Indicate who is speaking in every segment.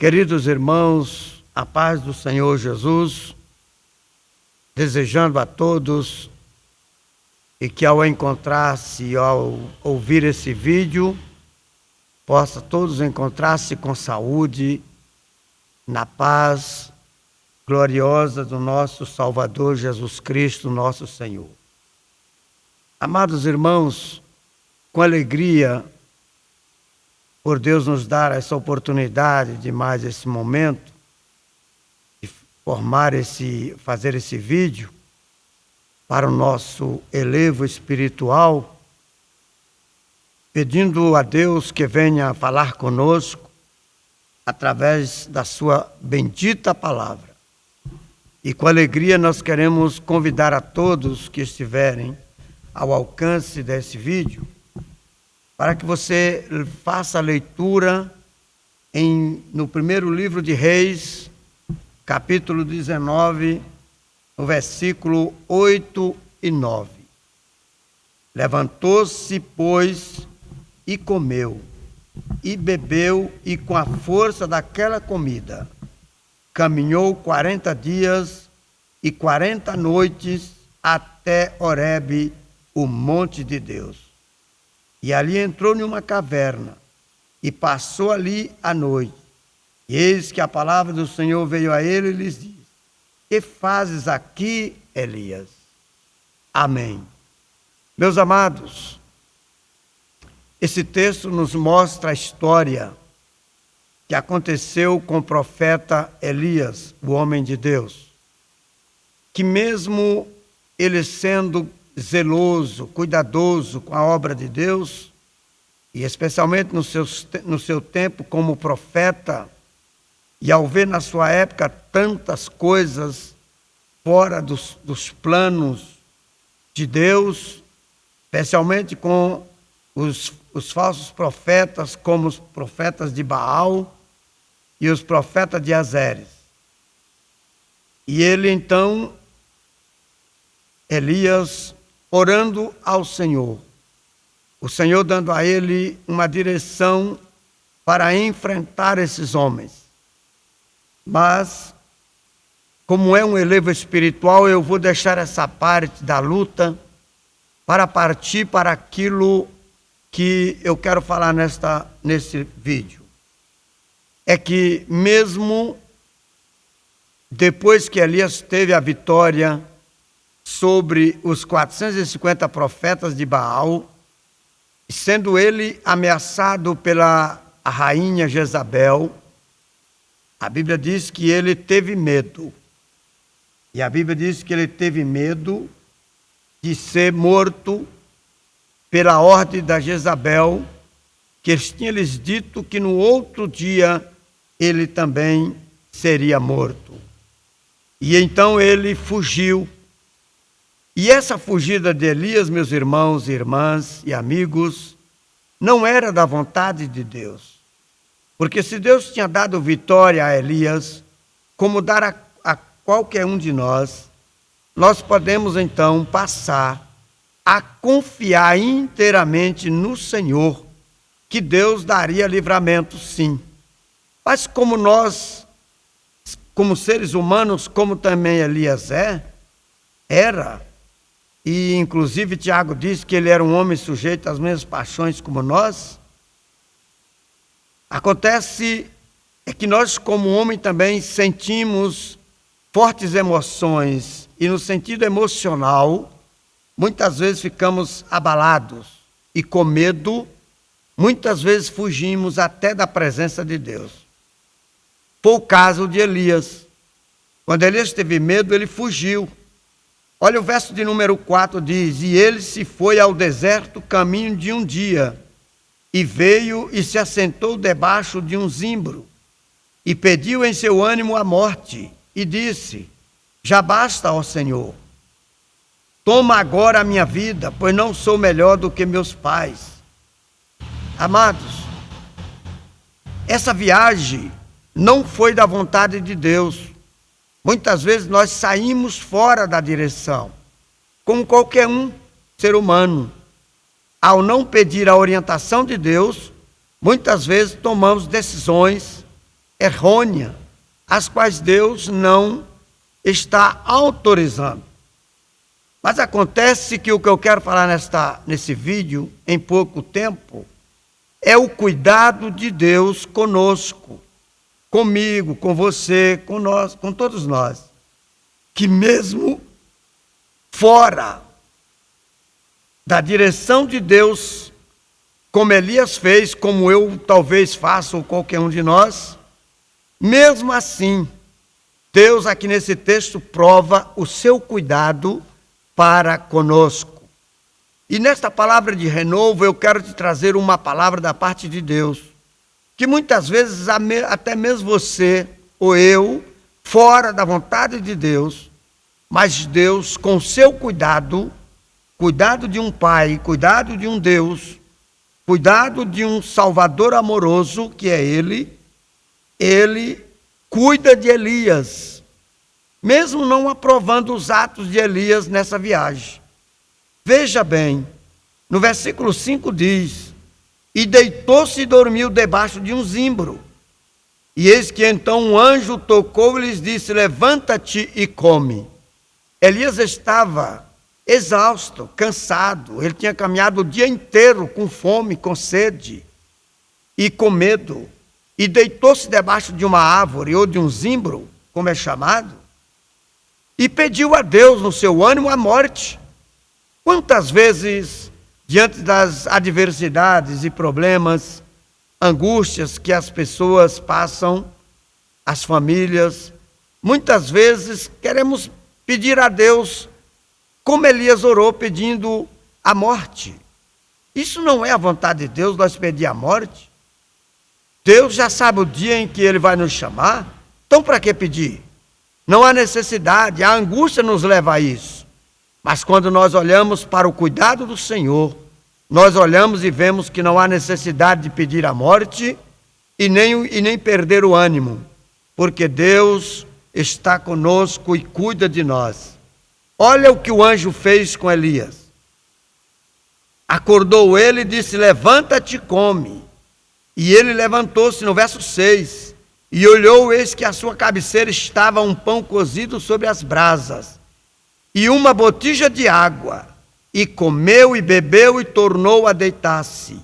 Speaker 1: Queridos irmãos, a paz do Senhor Jesus, desejando a todos e que ao encontrar-se e ao ouvir esse vídeo, possa todos encontrar-se com saúde, na paz gloriosa do nosso Salvador Jesus Cristo, nosso Senhor. Amados irmãos, com alegria, por Deus nos dar essa oportunidade de mais esse momento, de fazer esse vídeo para o nosso elevo espiritual, pedindo a Deus que venha falar conosco através da sua bendita palavra. E com alegria nós queremos convidar a todos que estiverem ao alcance desse vídeo, para que você faça a leitura no primeiro livro de Reis, capítulo 19, no versículo 8 e 9. Levantou-se, pois, e comeu, e bebeu, e com a força daquela comida, caminhou 40 dias e 40 noites até Horebe, o monte de Deus. E ali entrou em uma caverna, e passou ali a noite. E eis que a palavra do Senhor veio a ele e lhes disse: que fazes aqui, Elias? Amém. Meus amados, esse texto nos mostra a história que aconteceu com o profeta Elias, o homem de Deus, que mesmo ele sendo zeloso, cuidadoso com a obra de Deus, e especialmente no seu tempo como profeta, e ao ver na sua época tantas coisas fora dos planos de Deus, especialmente com os falsos profetas, como os profetas de Baal e os profetas de Azeres. E ele então, Elias, orando ao Senhor, o Senhor dando a ele uma direção para enfrentar esses homens. Mas, como é um elevo espiritual, eu vou deixar essa parte da luta para partir para aquilo que eu quero falar nesse vídeo. É que mesmo depois que Elias teve a vitória sobre os 450 profetas de Baal, sendo ele ameaçado pela rainha Jezabel, a Bíblia diz que ele teve medo. E a Bíblia diz que ele teve medo de ser morto pela ordem da Jezabel, que tinha lhes dito que no outro dia ele também seria morto. E então ele fugiu. E essa fugida de Elias, meus irmãos, irmãs e amigos, não era da vontade de Deus. Porque se Deus tinha dado vitória a Elias, como dar a qualquer um de nós podemos então passar a confiar inteiramente no Senhor, que Deus daria livramento, sim. Mas como nós, como seres humanos, como também Elias era, e inclusive Tiago diz que ele era um homem sujeito às mesmas paixões como nós, acontece que nós como homem também sentimos fortes emoções e no sentido emocional, muitas vezes ficamos abalados e com medo, muitas vezes fugimos até da presença de Deus. Foi o caso de Elias. Quando Elias teve medo, ele fugiu. Olha o verso de número 4, diz: e ele se foi ao deserto caminho de um dia, e veio e se assentou debaixo de um zimbro, e pediu em seu ânimo a morte, e disse: já basta, ó Senhor, toma agora a minha vida, pois não sou melhor do que meus pais. Amados, essa viagem não foi da vontade de Deus. Muitas vezes nós saímos fora da direção, como qualquer ser humano. Ao não pedir a orientação de Deus, muitas vezes tomamos decisões errôneas, as quais Deus não está autorizando. Mas acontece que o que eu quero falar nesse vídeo, em pouco tempo, é o cuidado de Deus conosco, comigo, com você, com nós, com todos nós, que mesmo fora da direção de Deus, como Elias fez, como eu talvez faça, ou qualquer um de nós, mesmo assim, Deus aqui nesse texto prova o seu cuidado para conosco. E nesta palavra de renovo, eu quero te trazer uma palavra da parte de Deus, que muitas vezes até mesmo você ou eu, fora da vontade de Deus, mas Deus com seu cuidado, cuidado de um pai, cuidado de um Deus, cuidado de um Salvador amoroso, que é Ele cuida de Elias, mesmo não aprovando os atos de Elias nessa viagem. Veja bem, no versículo 5 diz: e deitou-se e dormiu debaixo de um zimbro. E eis que então um anjo tocou e lhes disse: levanta-te e come. Elias estava exausto, cansado, ele tinha caminhado o dia inteiro com fome, com sede e com medo, e deitou-se debaixo de uma árvore ou de um zimbro, como é chamado, e pediu a Deus no seu ânimo a morte. Quantas vezes, diante das adversidades e problemas, angústias que as pessoas passam, as famílias, muitas vezes queremos pedir a Deus, como Elias orou pedindo a morte. Isso não é a vontade de Deus, nós pedir a morte. Deus já sabe o dia em que Ele vai nos chamar, então para que pedir? Não há necessidade, a angústia nos leva a isso. Mas quando nós olhamos para o cuidado do Senhor, nós olhamos e vemos que não há necessidade de pedir a morte e nem perder o ânimo, porque Deus está conosco e cuida de nós. Olha o que o anjo fez com Elias. Acordou ele e disse: levanta-te e come. E ele levantou-se, no verso 6, e olhou, eis que à sua cabeceira estava um pão cozido sobre as brasas, e uma botija de água, e comeu e bebeu e tornou a deitar-se.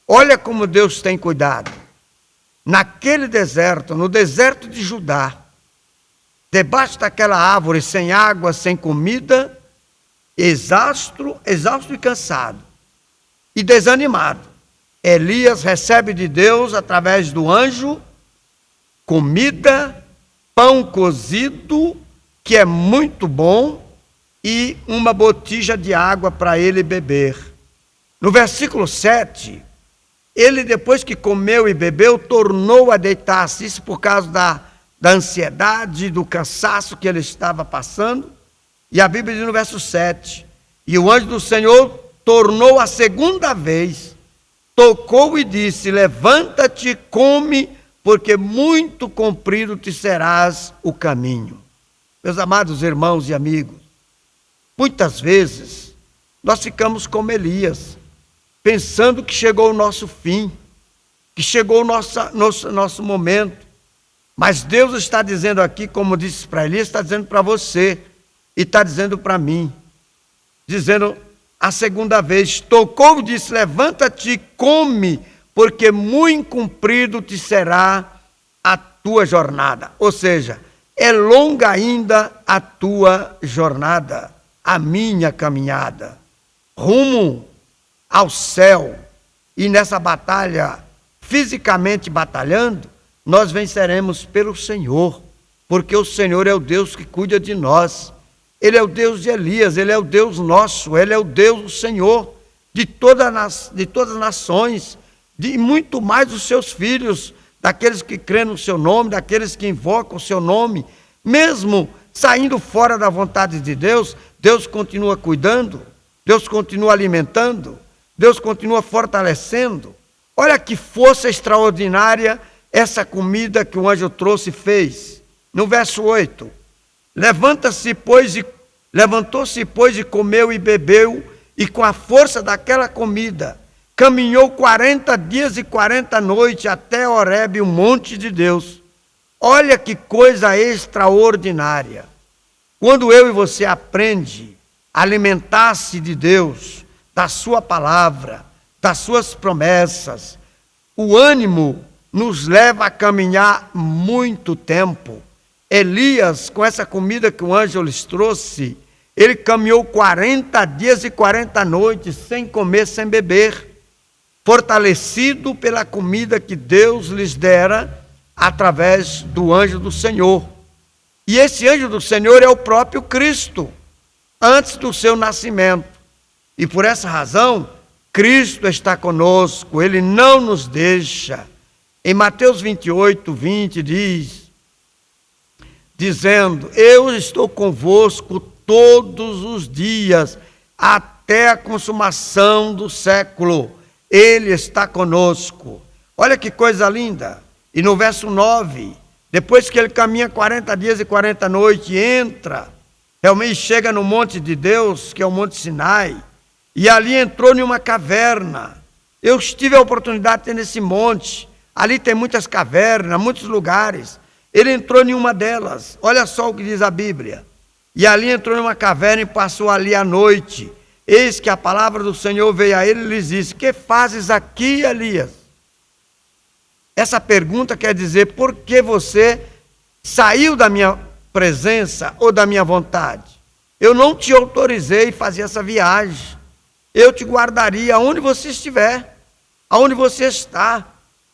Speaker 1: Olha como Deus tem cuidado. Naquele deserto, no deserto de Judá, debaixo daquela árvore, sem água, sem comida, exausto e cansado, e desanimado, Elias recebe de Deus, através do anjo, comida, pão cozido, que é muito bom, e uma botija de água para ele beber. No versículo 7, ele, depois que comeu e bebeu, tornou a deitar-se, isso por causa da ansiedade, do cansaço que ele estava passando. E a Bíblia diz no verso 7, e o anjo do Senhor tornou a segunda vez, tocou e disse: levanta-te, come, porque muito comprido te serás o caminho. Meus amados irmãos e amigos, muitas vezes nós ficamos como Elias, pensando que chegou o nosso fim, que chegou o nosso momento. Mas Deus está dizendo aqui, como disse para Elias, está dizendo para você, e está dizendo para mim, dizendo a segunda vez, tocou e disse: levanta-te e come, porque muito comprido te será a tua jornada. Ou seja, é longa ainda a tua jornada, a minha caminhada, rumo ao céu. E nessa batalha, fisicamente batalhando, nós venceremos pelo Senhor, porque o Senhor é o Deus que cuida de nós. Ele é o Deus de Elias, Ele é o Deus nosso, Ele é o Deus, o Senhor, de todas as nações, de muito mais dos seus filhos, daqueles que creem no seu nome, daqueles que invocam o seu nome. Mesmo saindo fora da vontade de Deus, Deus continua cuidando, Deus continua alimentando, Deus continua fortalecendo. Olha que força extraordinária essa comida que o anjo trouxe e fez. No verso 8, levantou-se, pois, e comeu e bebeu, e com a força daquela comida, caminhou 40 dias e 40 noites até Horebe, o monte de Deus. Olha que coisa extraordinária. Quando eu e você aprende a alimentar-se de Deus, da sua palavra, das suas promessas, o ânimo nos leva a caminhar muito tempo. Elias, com essa comida que o anjo lhes trouxe, ele caminhou 40 dias e 40 noites, sem comer, sem beber, fortalecido pela comida que Deus lhes dera através do anjo do Senhor. E esse anjo do Senhor é o próprio Cristo, antes do seu nascimento. E por essa razão, Cristo está conosco, Ele não nos deixa. Em Mateus 28, 20 dizendo, eu estou convosco todos os dias, até a consumação do século. Ele está conosco. Olha que coisa linda. E no verso 9, depois que ele caminha 40 dias e 40 noites, entra, realmente chega no monte de Deus, que é o Monte Sinai, e ali entrou em uma caverna. Eu tive a oportunidade de ter nesse monte, ali tem muitas cavernas, muitos lugares. Ele entrou em uma delas, olha só o que diz a Bíblia. E ali entrou em uma caverna e passou ali a noite. Eis que a palavra do Senhor veio a ele e lhes disse, que fazes aqui, Elias? Essa pergunta quer dizer, por que você saiu da minha presença ou da minha vontade? Eu não te autorizei a fazer essa viagem. Eu te guardaria aonde você estiver, aonde você está.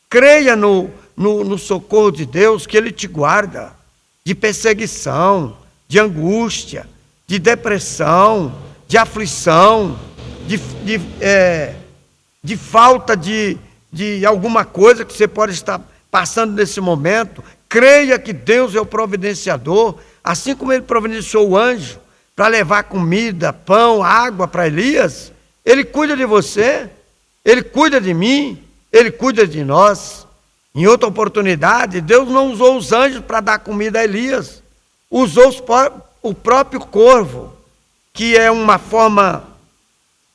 Speaker 1: Creia no socorro de Deus, que Ele te guarda de perseguição, de angústia, de depressão, de aflição, de falta de alguma coisa que você pode estar passando nesse momento. Creia que Deus é o providenciador, assim como Ele providenciou o anjo para levar comida, pão, água para Elias. Ele cuida de você, Ele cuida de mim, Ele cuida de nós. Em outra oportunidade, Deus não usou os anjos para dar comida a Elias, usou o próprio corvo, que é uma forma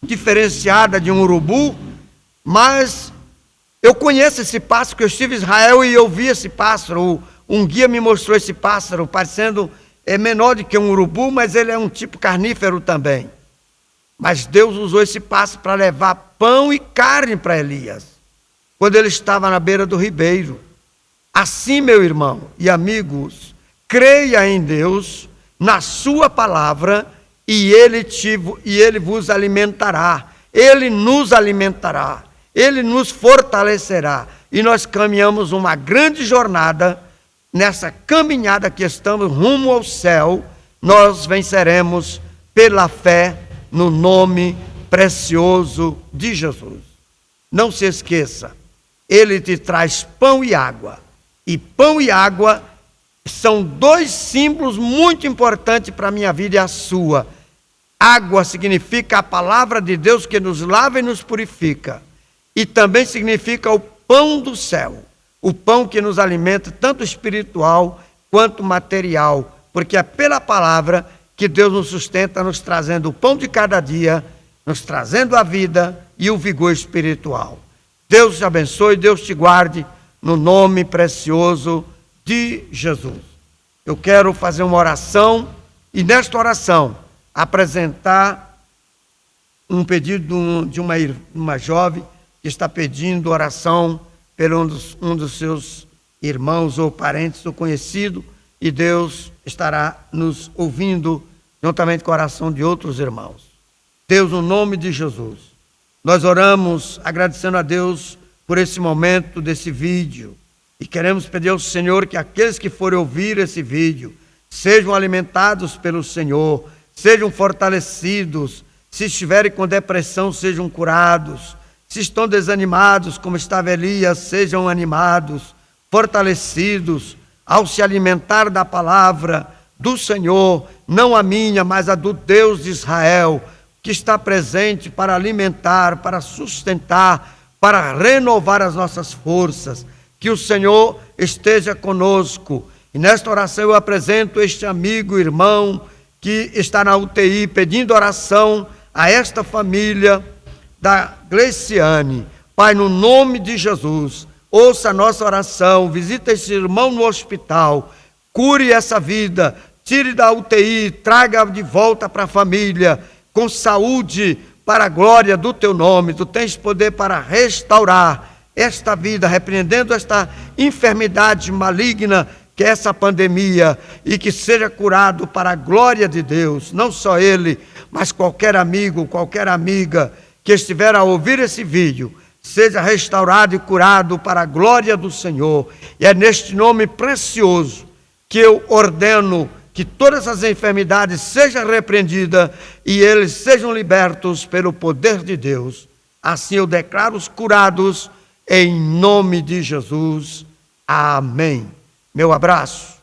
Speaker 1: diferenciada de um urubu, mas eu conheço esse pássaro, que eu estive em Israel e eu vi esse pássaro. Um guia me mostrou esse pássaro, parecendo menor do que um urubu, mas ele é um tipo carnífero também. Mas Deus usou esse pássaro para levar pão e carne para Elias, quando ele estava na beira do ribeiro. Assim, meu irmão e amigos, creia em Deus, na sua palavra, e Ele vos alimentará, Ele nos alimentará, Ele nos fortalecerá, e nós caminhamos uma grande jornada. Nessa caminhada que estamos rumo ao céu, nós venceremos pela fé no nome precioso de Jesus. Não se esqueça, Ele te traz pão e água. E pão e água são dois símbolos muito importantes para a minha vida e a sua. Água significa a palavra de Deus que nos lava e nos purifica. E também significa o pão do céu. O pão que nos alimenta, tanto espiritual quanto material. Porque é pela palavra que Deus nos sustenta, nos trazendo o pão de cada dia, nos trazendo a vida e o vigor espiritual. Deus te abençoe, Deus te guarde, no nome precioso de Jesus. Eu quero fazer uma oração e nesta oração apresentar um pedido de uma jovem que está pedindo oração por um dos seus irmãos ou parentes ou conhecido, e Deus estará nos ouvindo juntamente com a oração de outros irmãos. Deus, no nome de Jesus, nós oramos agradecendo a Deus por esse momento desse vídeo, e queremos pedir ao Senhor que aqueles que forem ouvir esse vídeo sejam alimentados pelo Senhor, sejam fortalecidos, se estiverem com depressão sejam curados, se estão desanimados como estava Elias, sejam animados, fortalecidos ao se alimentar da palavra do Senhor, não a minha, mas a do Deus de Israel, que está presente para alimentar, para sustentar, para renovar as nossas forças. Que o Senhor esteja conosco. E nesta oração eu apresento este amigo, irmão, que está na UTI, pedindo oração a esta família da Gleiciane. Pai, no nome de Jesus, ouça a nossa oração, visita esse irmão no hospital, cure essa vida, tire da UTI, traga de volta para a família, com saúde, para a glória do teu nome. Tu tens poder para restaurar esta vida, repreendendo esta enfermidade maligna que é essa pandemia, e que seja curado para a glória de Deus, não só ele, mas qualquer amigo, qualquer amiga que estiver a ouvir esse vídeo, seja restaurado e curado para a glória do Senhor. E é neste nome precioso que eu ordeno que todas as enfermidades sejam repreendidas e eles sejam libertos pelo poder de Deus. Assim eu declaro os curados em nome de Jesus. Amém. Meu abraço.